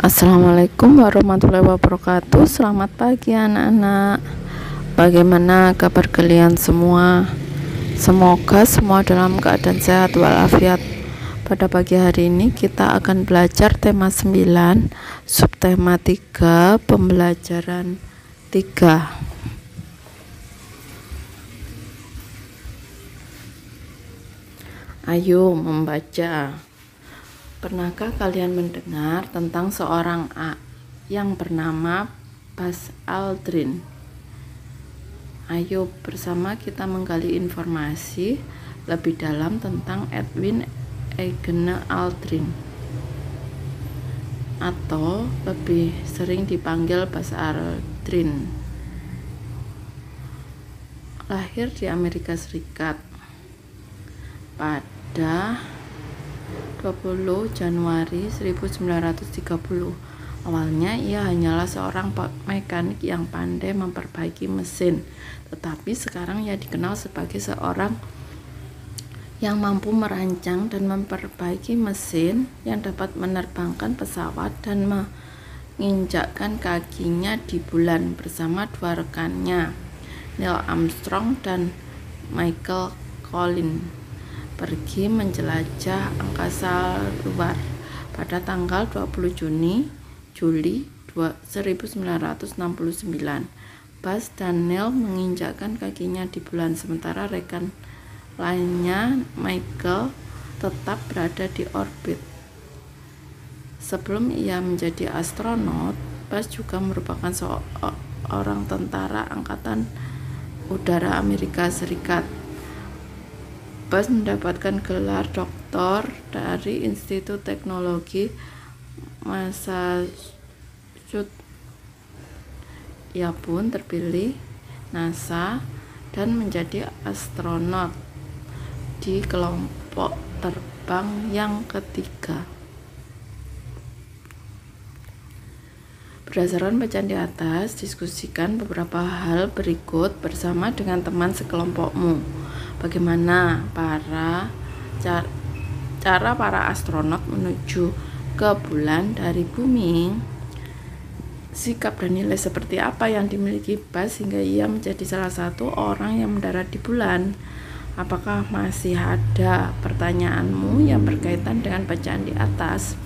Assalamualaikum warahmatullahi wabarakatuh. Selamat pagi anak-anak. Bagaimana kabar kalian semua? Semoga semua dalam keadaan sehat walafiat. Pada pagi hari ini kita akan belajar tema 9, subtema 3, pembelajaran 3. Ayo membaca. Pernahkah kalian mendengar tentang seorang yang bernama Buzz Aldrin? Ayo bersama kita menggali informasi lebih dalam tentang Edwin Eugene Aldrin, atau lebih sering dipanggil Buzz Aldrin. Lahir di Amerika Serikat pada 20 Januari 1930. Awalnya ia hanyalah seorang mekanik yang pandai memperbaiki mesin, tetapi sekarang ia dikenal sebagai seorang yang mampu merancang dan memperbaiki mesin yang dapat menerbangkan pesawat dan menginjakkan kakinya di bulan bersama dua rekannya, Neil Armstrong dan Michael Collins, pergi menjelajah angkasa luar. Pada tanggal 20 Juli 1969, Buzz dan Neil menginjakkan kakinya di bulan, sementara rekan lainnya, Michael, tetap berada di orbit. Sebelum ia menjadi astronot, Buzz juga merupakan seorang tentara angkatan udara Amerika Serikat. Buzz mendapatkan gelar doktor dari Institut Teknologi Massachusetts. Ia pun terpilih NASA dan menjadi astronot di kelompok terbang yang ketiga. Berdasarkan bacaan di atas, diskusikan beberapa hal berikut bersama dengan teman sekelompokmu. Bagaimana cara para astronot menuju ke bulan dari bumi? Sikap dan nilai seperti apa yang dimiliki Buzz sehingga ia menjadi salah satu orang yang mendarat di bulan? Apakah masih ada pertanyaanmu yang berkaitan dengan bacaan di atas?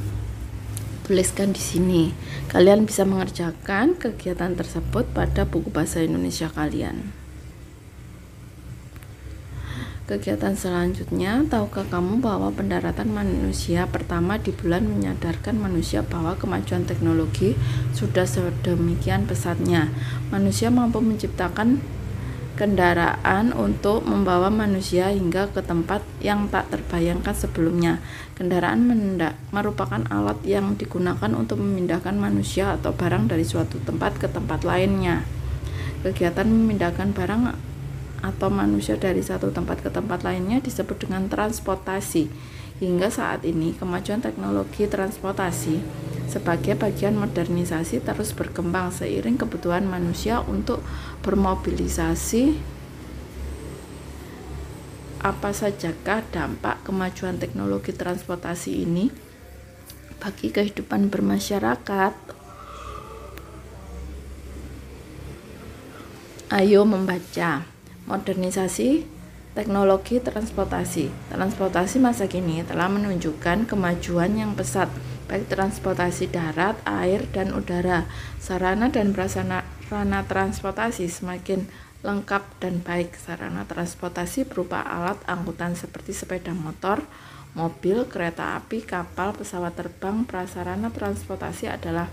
Tuliskan di sini. Kalian bisa mengerjakan kegiatan tersebut pada buku bahasa Indonesia kalian. Kegiatan selanjutnya, tahukah kamu bahwa pendaratan manusia pertama di bulan menyadarkan manusia bahwa kemajuan teknologi sudah sedemikian pesatnya. Manusia mampu menciptakan kendaraan untuk membawa manusia hingga ke tempat yang tak terbayangkan sebelumnya. Kendaraan merupakan alat yang digunakan untuk memindahkan manusia atau barang dari suatu tempat ke tempat lainnya. Kegiatan memindahkan barang atau manusia dari satu tempat ke tempat lainnya disebut dengan transportasi. Hingga saat ini, kemajuan teknologi transportasi sebagai bagian modernisasi terus berkembang seiring kebutuhan manusia untuk bermobilisasi. Apa sajakah dampak kemajuan teknologi transportasi ini bagi kehidupan bermasyarakat? Ayo membaca. Modernisasi teknologi transportasi. Transportasi masa kini telah menunjukkan kemajuan yang pesat, baik transportasi darat, air, dan udara. Sarana dan prasarana transportasi semakin lengkap dan baik. Sarana transportasi berupa alat angkutan seperti sepeda motor, mobil, kereta api, kapal, pesawat terbang. Prasarana transportasi adalah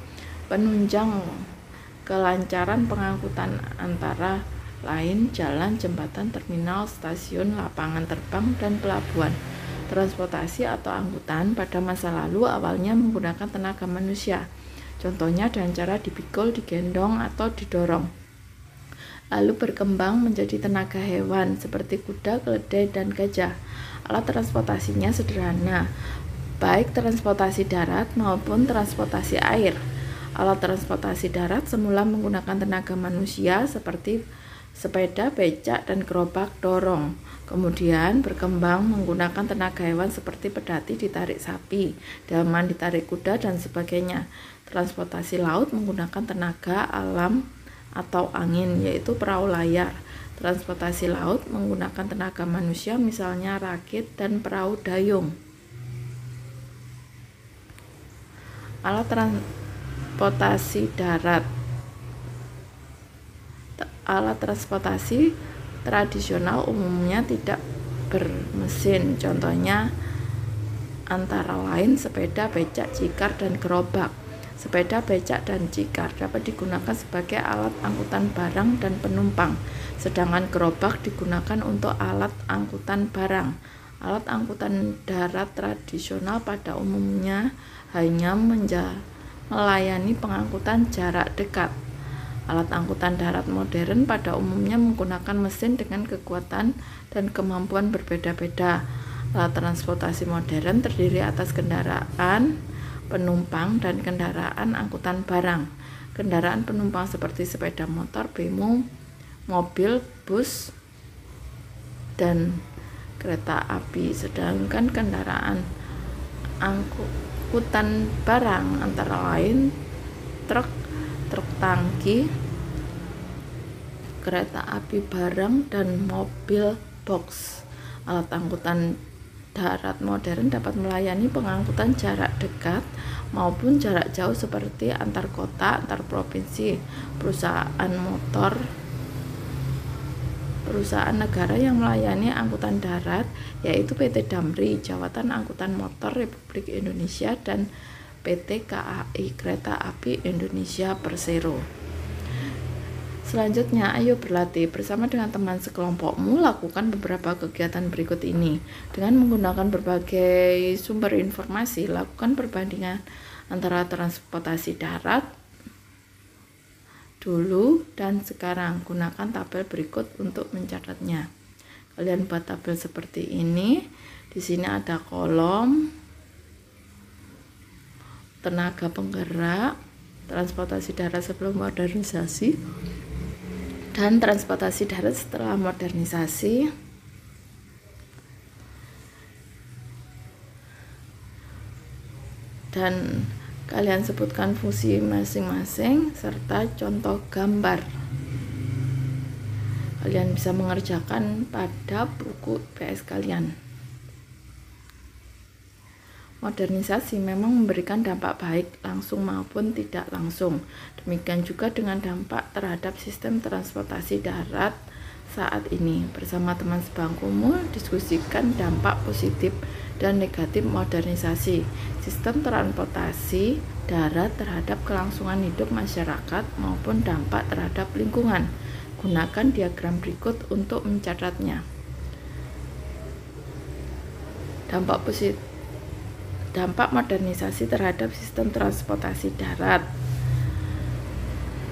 penunjang kelancaran pengangkutan antara lain jalan, jembatan, terminal, stasiun, lapangan terbang, dan pelabuhan. Transportasi atau angkutan pada masa lalu awalnya menggunakan tenaga manusia. Contohnya dengan cara dipikul, digendong, atau didorong. Lalu berkembang menjadi tenaga hewan seperti kuda, keledai, dan gajah. Alat transportasinya sederhana, baik transportasi darat maupun transportasi air. Alat transportasi darat semula menggunakan tenaga manusia seperti sepeda, becak, dan gerobak dorong. Kemudian berkembang menggunakan tenaga hewan seperti pedati ditarik sapi, delman ditarik kuda, dan sebagainya. Transportasi laut menggunakan tenaga alam atau angin, yaitu perahu layar. Transportasi laut menggunakan tenaga manusia, misalnya rakit dan perahu dayung. Alat transportasi darat. Alat transportasi tradisional umumnya tidak bermesin, contohnya antara lain sepeda, becak, cikar, dan gerobak. Sepeda, becak, dan cikar dapat digunakan sebagai alat angkutan barang dan penumpang, sedangkan gerobak digunakan untuk alat angkutan barang. Alat angkutan darat tradisional pada umumnya hanya melayani pengangkutan jarak dekat. Alat angkutan darat modern pada umumnya menggunakan mesin dengan kekuatan dan kemampuan berbeda-beda. Alat transportasi modern terdiri atas kendaraan penumpang dan kendaraan angkutan barang. Kendaraan penumpang seperti sepeda motor, bemo, mobil, bus, dan kereta api. Sedangkan kendaraan angkutan barang antara lain truk tangki, kereta api barang, dan mobil box. Alat angkutan darat modern dapat melayani pengangkutan jarak dekat maupun jarak jauh seperti antar kota, antar provinsi. Perusahaan negara yang melayani angkutan darat yaitu PT Damri, Jawatan Angkutan Motor Republik Indonesia, dan PT KAI, Kereta Api Indonesia Persero. Selanjutnya, ayo berlatih bersama dengan teman sekelompokmu. Lakukan beberapa kegiatan berikut ini. Dengan menggunakan berbagai sumber informasi, lakukan perbandingan antara transportasi darat dulu dan sekarang. Gunakan tabel berikut untuk mencatatnya. Kalian buat tabel seperti ini. Di sini ada kolom tenaga penggerak, transportasi darat sebelum modernisasi, dan transportasi darat setelah modernisasi. Dan kalian sebutkan fungsi masing-masing serta contoh gambar. Kalian bisa mengerjakan pada buku IPS kalian. Modernisasi memang memberikan dampak baik langsung maupun tidak langsung. Demikian juga dengan dampak terhadap sistem transportasi darat saat ini. Bersama teman sebangkumu, diskusikan dampak positif dan negatif modernisasi sistem transportasi darat terhadap kelangsungan hidup masyarakat maupun dampak terhadap lingkungan. Gunakan diagram berikut untuk mencatatnya. Dampak modernisasi terhadap sistem transportasi darat.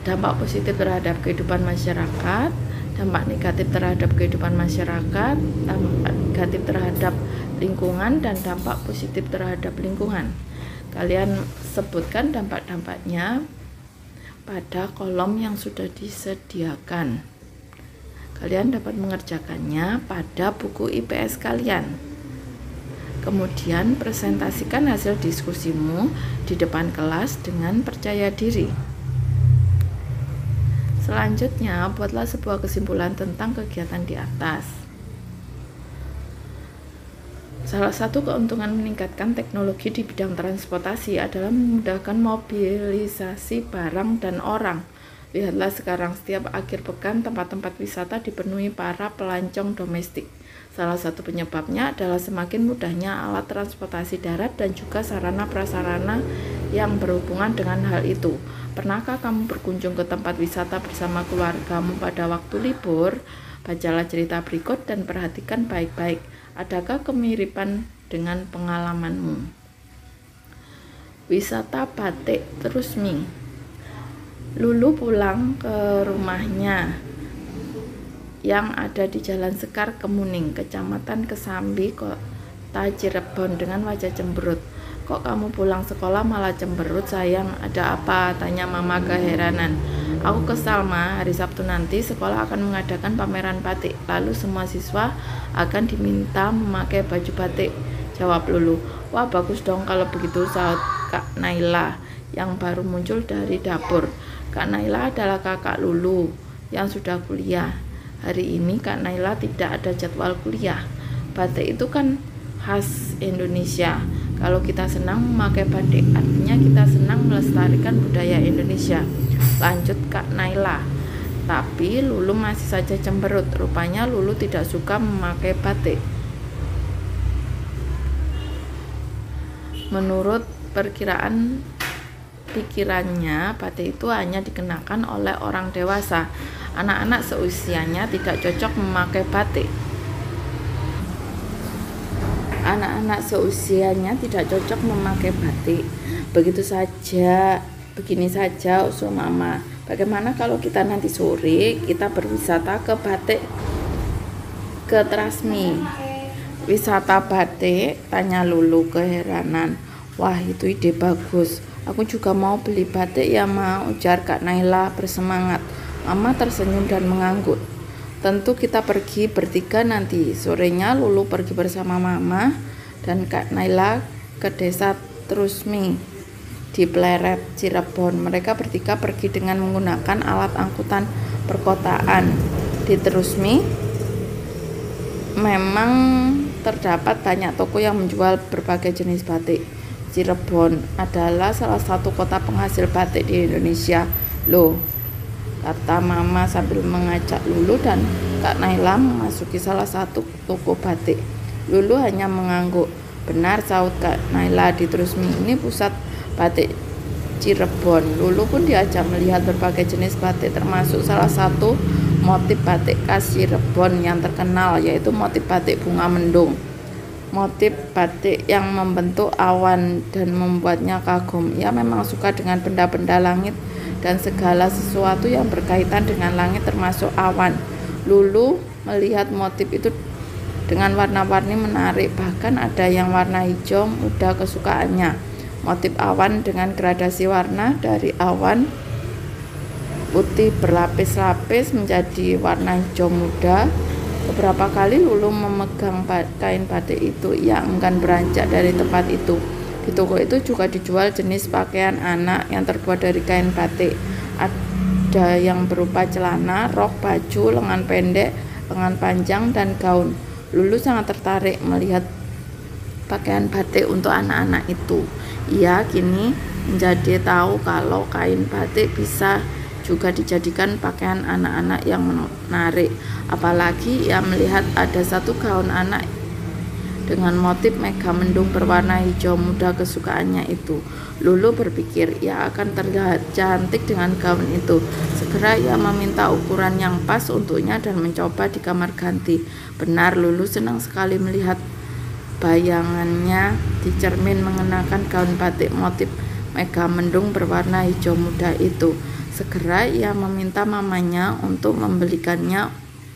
Dampak positif terhadap kehidupan masyarakat, dampak negatif terhadap kehidupan masyarakat, dampak negatif terhadap lingkungan, dan dampak positif terhadap lingkungan. Kalian sebutkan dampak-dampaknya pada kolom yang sudah disediakan. Kalian dapat mengerjakannya pada buku IPS kalian. Kemudian presentasikan hasil diskusimu di depan kelas dengan percaya diri. Selanjutnya, buatlah sebuah kesimpulan tentang kegiatan di atas. Salah satu keuntungan meningkatkan teknologi di bidang transportasi adalah memudahkan mobilisasi barang dan orang. Lihatlah sekarang, setiap akhir pekan tempat-tempat wisata dipenuhi para pelancong domestik. Salah satu penyebabnya adalah semakin mudahnya alat transportasi darat dan juga sarana-prasarana yang berhubungan dengan hal itu. Pernahkah kamu berkunjung ke tempat wisata bersama keluargamu pada waktu libur? Bacalah cerita berikut dan perhatikan baik-baik. Adakah kemiripan dengan pengalamanmu? Wisata Batik Trusmi. Lulu pulang ke rumahnya yang ada di Jalan Sekar Kemuning, Kecamatan Kesambi, Kota Cirebon, dengan wajah cemberut. Kok kamu pulang sekolah malah cemberut sayang? Ada apa? Tanya mama keheranan. Aku kesal ma, hari Sabtu nanti sekolah akan mengadakan pameran batik. Lalu semua siswa akan diminta memakai baju batik. Jawab Lulu. Wah bagus dong kalau begitu, sahut Kak Naila. yang baru muncul dari dapur. Kak Naila adalah kakak Lulu yang sudah kuliah. Hari ini Kak Naila tidak ada jadwal kuliah. Batik itu kan khas Indonesia. Kalau kita senang memakai batik, artinya kita senang melestarikan budaya Indonesia. Lanjut Kak Naila. Tapi Lulu masih saja cemberut. Rupanya Lulu tidak suka memakai batik. Menurut pikirannya, batik itu hanya dikenakan oleh orang dewasa. Anak-anak seusianya tidak cocok memakai batik. Anak-anak seusianya tidak cocok memakai batik. Begini saja usul Mama. Bagaimana kalau kita nanti sore kita berwisata ke batik, ke Trasmi? Wisata batik? Tanya Lulu keheranan. Wah, itu ide bagus. Aku juga mau beli batik ya, Ma, ujar Kak Naila bersemangat. Mama tersenyum dan mengangguk. Tentu kita pergi bertiga nanti. Sorenya Lulu pergi bersama Mama dan Kak Naila ke desa Trusmi di Pleret, Cirebon. Mereka bertiga pergi dengan menggunakan alat angkutan perkotaan. Di Trusmi memang terdapat banyak toko yang menjual berbagai jenis batik. Cirebon adalah salah satu kota penghasil batik di Indonesia. Loh, kata Mama sambil mengajak Lulu dan Kak Naila memasuki salah satu toko batik. Lulu hanya mengangguk. Benar, sahut Kak Naila, di Trusmi ini pusat batik Cirebon. Lulu pun diajak melihat berbagai jenis batik, termasuk salah satu motif batik khas Cirebon yang terkenal, yaitu motif batik bunga mendung. Motif batik yang membentuk awan dan membuatnya kagum. Ia memang suka dengan benda-benda langit dan segala sesuatu yang berkaitan dengan langit termasuk awan. Lulu melihat motif itu dengan warna-warni menarik, bahkan ada yang warna hijau muda kesukaannya. Motif awan dengan gradasi warna dari awan putih berlapis-lapis menjadi warna hijau muda. Beberapa kali Lulu memegang kain batik itu. Ia enggan beranjak dari tempat itu. Di toko itu juga dijual jenis pakaian anak yang terbuat dari kain batik. Ada yang berupa celana, rok, baju, lengan pendek, lengan panjang, dan gaun. Lulu sangat tertarik melihat pakaian batik untuk anak-anak itu. Ia kini menjadi tahu kalau kain batik bisa juga dijadikan pakaian anak-anak yang menarik. Apalagi ia melihat ada satu gaun anak dengan motif mega mendung berwarna hijau muda kesukaannya itu. Lulu berpikir ia akan terlihat cantik dengan gaun itu. Segera ia meminta ukuran yang pas untuknya dan mencoba di kamar ganti. Benar, Lulu senang sekali melihat bayangannya di cermin mengenakan gaun batik motif mega mendung berwarna hijau muda itu. Segera ia meminta mamanya untuk membelikannya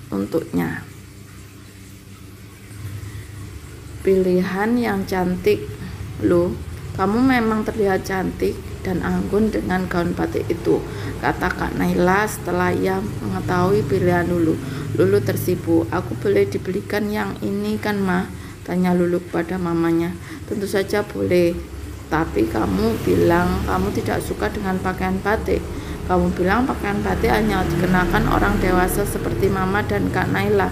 untuknya. Pilihan yang cantik, Lu. Kamu memang terlihat cantik dan anggun dengan gaun batik itu, kata Kak Naila setelah ia mengetahui pilihan Lulu. Lulu tersipu. Aku boleh dibelikan yang ini kan, Ma? Tanya Lulu kepada mamanya. Tentu saja boleh. Tapi kamu bilang kamu tidak suka dengan pakaian batik. Kamu bilang pakaian batik hanya dikenakan orang dewasa seperti Mama dan Kak Naila,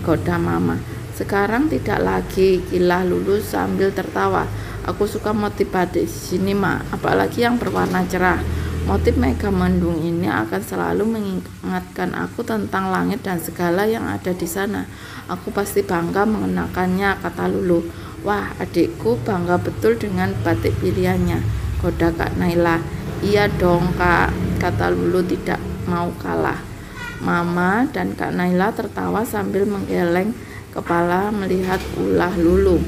goda Mama. Sekarang tidak lagi, kilah Lulu sambil tertawa. Aku suka motif batik di sini, Ma, apalagi yang berwarna cerah. Motif mega mendung ini akan selalu mengingatkan aku tentang langit dan segala yang ada di sana. Aku pasti bangga mengenakannya, kata Lulu. Wah, adikku bangga betul dengan batik pilihannya, goda Kak Naila. Iya dong, Kak, kata Lulu tidak mau kalah. Mama dan Kak Naila tertawa sambil menggeleng kepala melihat ulah Lulu.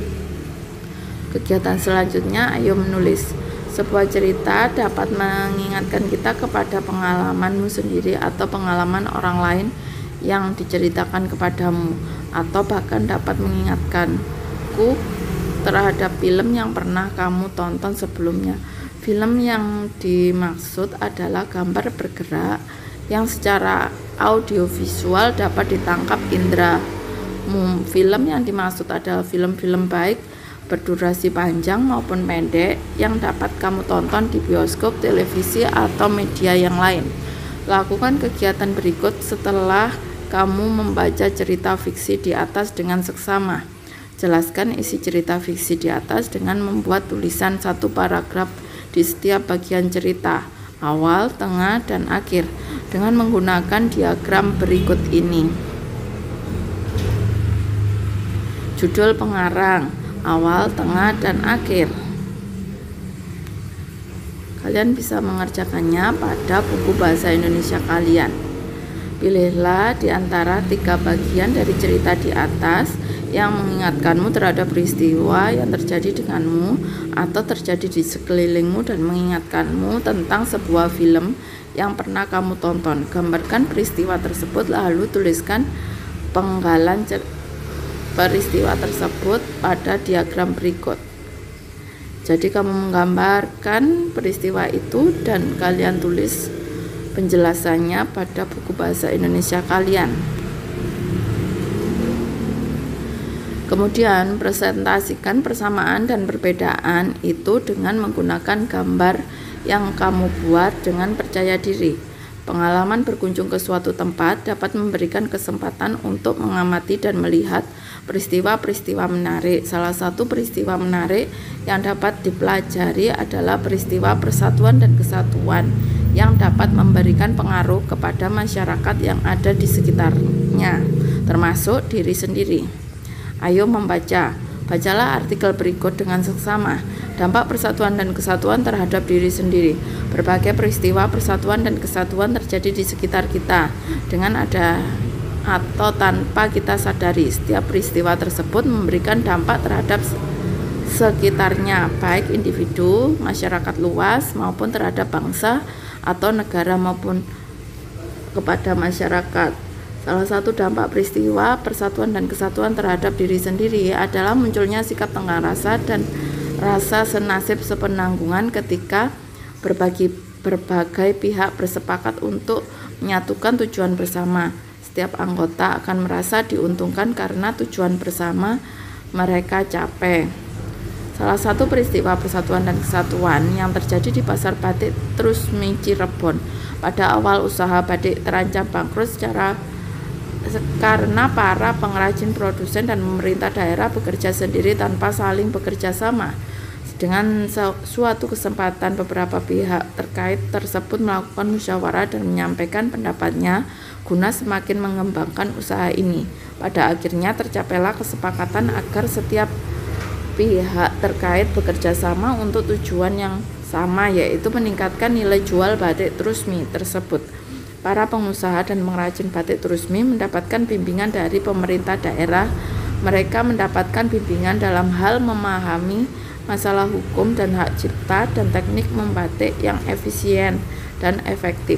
Kegiatan selanjutnya, ayo menulis. Sebuah cerita dapat mengingatkan kita kepada pengalamanmu sendiri atau pengalaman orang lain yang diceritakan kepadamu, atau bahkan dapat mengingatkanku terhadap film yang pernah kamu tonton sebelumnya. Film yang dimaksud adalah gambar bergerak yang secara audiovisual dapat ditangkap indera. Film yang dimaksud adalah film-film baik berdurasi panjang maupun pendek yang dapat kamu tonton di bioskop, televisi, atau media yang lain. Lakukan kegiatan berikut setelah kamu membaca cerita fiksi di atas dengan seksama. Jelaskan isi cerita fiksi di atas dengan membuat tulisan satu paragraf di setiap bagian cerita, awal, tengah, dan akhir, dengan menggunakan diagram berikut ini. Judul pengarang, awal, tengah, dan akhir. Kalian bisa mengerjakannya pada buku bahasa Indonesia kalian. Pilihlah di antara 3 bagian dari cerita di atas yang mengingatkanmu terhadap peristiwa yang terjadi denganmu atau terjadi di sekelilingmu dan mengingatkanmu tentang sebuah film yang pernah kamu tonton. Gambarkan peristiwa tersebut lalu tuliskan penggalan peristiwa tersebut pada diagram berikut. Jadi kamu menggambarkan peristiwa itu dan kalian tulis penjelasannya pada buku bahasa Indonesia kalian. Kemudian presentasikan persamaan dan perbedaan itu dengan menggunakan gambar yang kamu buat dengan percaya diri. Pengalaman berkunjung ke suatu tempat dapat memberikan kesempatan untuk mengamati dan melihat peristiwa-peristiwa menarik. Salah satu peristiwa menarik yang dapat dipelajari adalah peristiwa persatuan dan kesatuan yang dapat memberikan pengaruh kepada masyarakat yang ada di sekitarnya, termasuk diri sendiri. Ayo membaca. Bacalah artikel berikut dengan seksama. Dampak persatuan dan kesatuan terhadap diri sendiri. Berbagai peristiwa persatuan dan kesatuan terjadi di sekitar kita dengan ada atau tanpa kita sadari. Setiap peristiwa tersebut memberikan dampak terhadap sekitarnya, baik individu, masyarakat luas, maupun terhadap bangsa atau negara maupun kepada masyarakat. Salah satu dampak peristiwa persatuan dan kesatuan terhadap diri sendiri adalah munculnya sikap tenggang rasa dan rasa senasib sepenanggungan ketika berbagai pihak bersepakat untuk menyatukan tujuan bersama. Setiap anggota akan merasa diuntungkan karena tujuan bersama mereka capai. Salah satu peristiwa persatuan dan kesatuan yang terjadi di Pasar Batik Trusmi Cirebon. Pada awal usaha batik terancam bangkrut karena para pengrajin, produsen, dan pemerintah daerah bekerja sendiri tanpa saling bekerja sama. Dengan suatu kesempatan beberapa pihak terkait tersebut melakukan musyawarah dan menyampaikan pendapatnya guna semakin mengembangkan usaha ini. Pada akhirnya tercapailah kesepakatan agar setiap pihak terkait bekerja sama untuk tujuan yang sama, yaitu meningkatkan nilai jual batik Trusmi tersebut. Para pengusaha dan pengrajin batik Trusmi mendapatkan bimbingan dari pemerintah daerah. Mereka mendapatkan bimbingan dalam hal memahami masalah hukum dan hak cipta dan teknik membatik yang efisien dan efektif.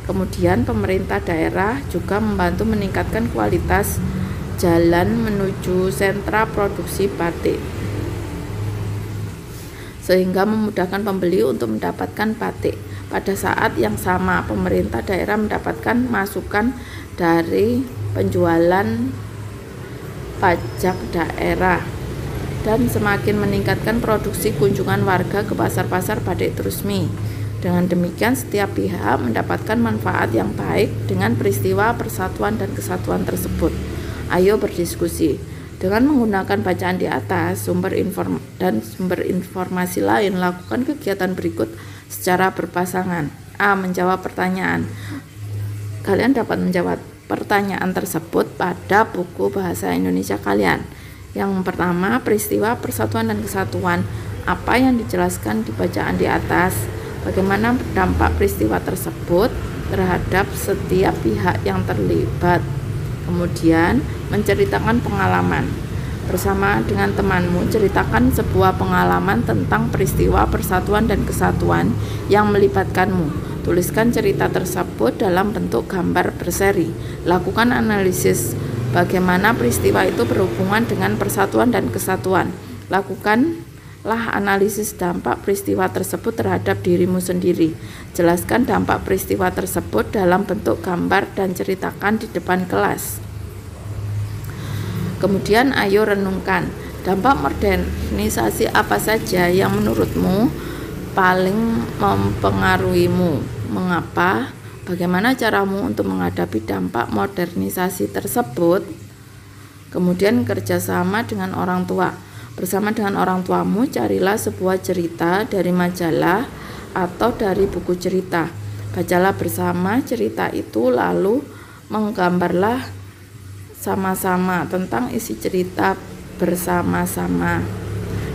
Kemudian pemerintah daerah juga membantu meningkatkan kualitas jalan menuju sentra produksi batik, sehingga memudahkan pembeli untuk mendapatkan batik. Pada saat yang sama, pemerintah daerah mendapatkan masukan dari penjualan pajak daerah dan semakin meningkatkan produksi kunjungan warga ke pasar-pasar batik Trusmi. Dengan demikian, setiap pihak mendapatkan manfaat yang baik dengan peristiwa persatuan dan kesatuan tersebut. Ayo berdiskusi. Dengan menggunakan bacaan di atas sumber informasi lain, lakukan kegiatan berikut secara berpasangan. A. Menjawab pertanyaan. Kalian dapat menjawab pertanyaan tersebut pada buku bahasa Indonesia kalian. Yang pertama, peristiwa persatuan dan kesatuan. Apa yang dijelaskan di bacaan di atas? Bagaimana dampak peristiwa tersebut terhadap setiap pihak yang terlibat? Kemudian, menceritakan pengalaman. Bersama dengan temanmu, ceritakan sebuah pengalaman tentang peristiwa persatuan dan kesatuan yang melibatkanmu. Tuliskan cerita tersebut dalam bentuk gambar berseri. Lakukan analisis bagaimana peristiwa itu berhubungan dengan persatuan dan kesatuan. Lakukanlah analisis dampak peristiwa tersebut terhadap dirimu sendiri. Jelaskan dampak peristiwa tersebut dalam bentuk gambar dan ceritakan di depan kelas. Kemudian ayo renungkan. Dampak modernisasi apa saja yang menurutmu paling mempengaruhimu? Mengapa? Bagaimana caramu untuk menghadapi dampak modernisasi tersebut? Kemudian kerjasama dengan orang tua. Bersama dengan orang tuamu, carilah sebuah cerita dari majalah atau dari buku cerita. Bacalah bersama cerita itu, lalu menggambarlah sama-sama tentang isi cerita bersama-sama.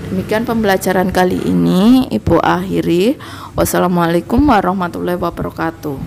Demikian pembelajaran kali ini, Ibu akhiri. Wassalamualaikum warahmatullahi wabarakatuh.